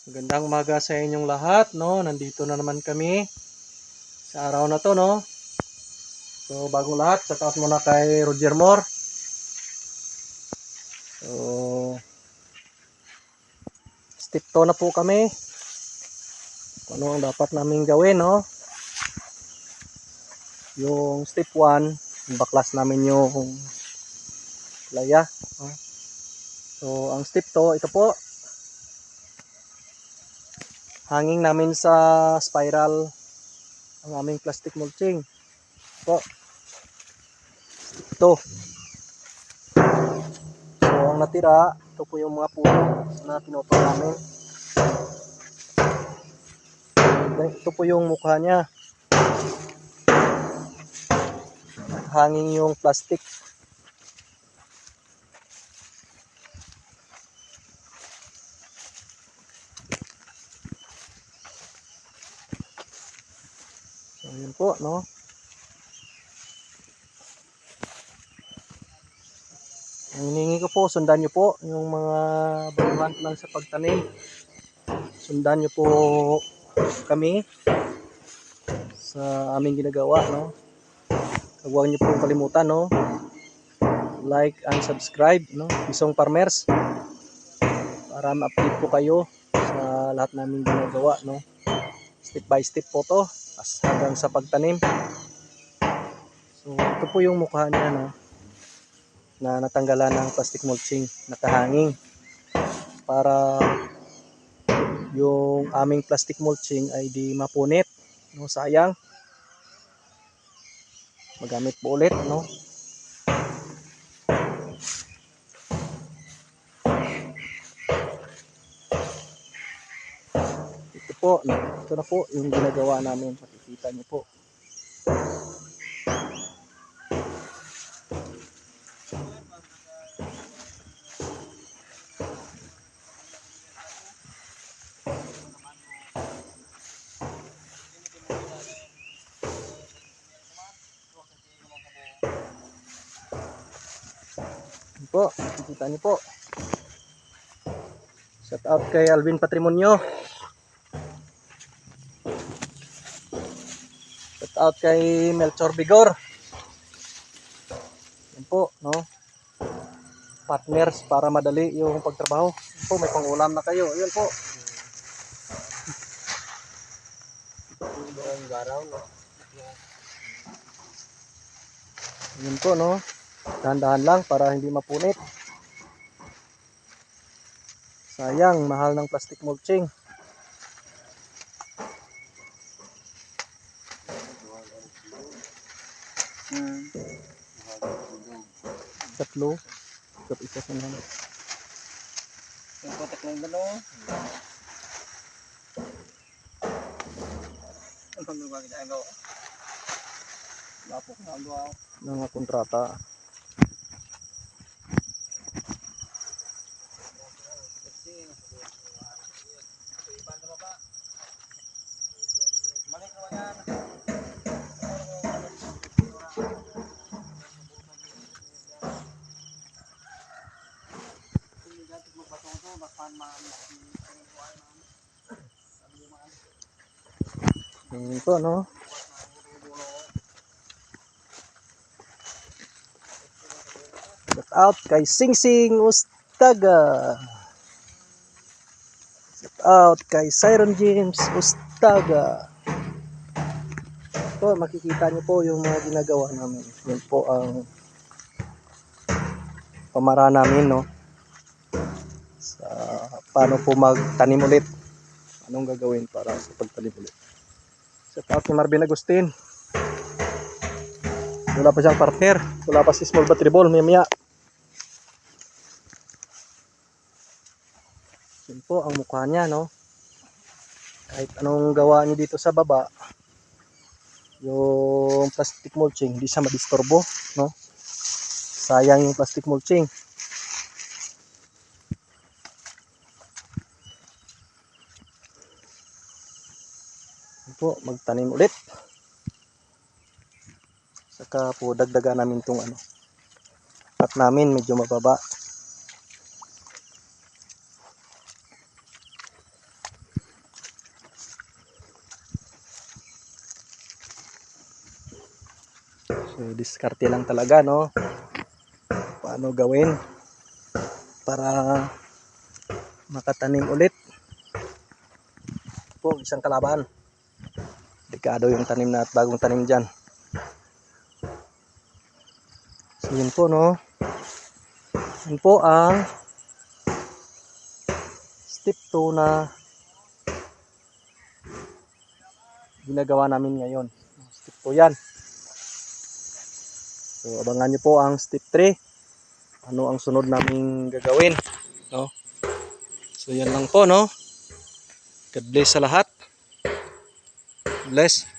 Magandang umaga sa inyong lahat, no? Nandito na naman kami sa araw na to, no? So, bagong lahat, shout out muna kay Roger Moore. So, step 2 na po kami. Ano ang dapat naming gawin, no? Yung step 1, baklas namin yung laya, no? So, ang step 2, ito po. Hanging namin sa spiral ang aming plastic mulching. Po. Ito. So, ang natira, ito po yung mga puno na pinutol namin. Ito po yung mukha niya. Hanging yung plastic. So, yun po, no? Ang hinihingi ko po, sundan nyo po yung mga baguhan ko lang sa pagtanim. Sundan nyo po kami sa aming ginagawa, no? Huwag nyo po kalimutan, no? Like and subscribe, no? Isong Farmers, para ma-update po kayo sa lahat naming ginagawa, no? Step by step po to, hanggang sa pagtanim. So, ito po yung mukha niya, no? Na natanggalan ng plastic mulching, nakahanging, para yung aming plastic mulching ay di mapunit, no? Sayang, magamit po ulit, no? Ito po, ito na po yung ginagawa namin, makikita niyo po. Ito po, makikita niyo po. Shout out kay Alvin Patrimonio. Shout out kay Melchor Bigor. Yan po, no? Partners para madali yung pagtrabaho. Yan po, may pangulam na kayo. Yan po. Yan po, no? Dahan-dahan lang para hindi mapunit. Sayang, mahal ng plastic mulching. Tatlo. Ikot isa sa naman. Yung kotak ng dalawa. Ang pagmibagay na agaw. Lapok na agaw. Mga kontrata. Ito, no? Shout out kay Sing Sing Ustaga. Shout out kay Siron James Ustaga. Ito, makikita niyo po yung mga ginagawa namin. Yan po ang pamaraan namin, no? Sa paano po magtanim ulit. Anong gagawin para sa pagtanim ulit. Shout out kay Marvin Agustin. Wala pa siyang partner. Wala pa si Small Battery Ball. Maya. Yan po ang mukha niya, no? Kahit anong gawa niyo dito sa baba, yung plastic mulching, hindi siya madisturbo, no? Sayang yung plastic mulching. Yan po, magtanim ulit. Saka po dagdagan namin tong ano. At namin medyo mababa. So, diskarte lang talaga, no? Paano gawin para makatanim ulit. Po, isang kalaban. Delikado yung tanim na at bagong tanim dyan. So, yun po, no? Yun po ang step 2 na ginagawa namin ngayon. Step 2 yan. So, abangan nyo po ang step 3. Ano ang sunod naming gagawin, no? So, yan lang po, no? God bless sa lahat. Bless.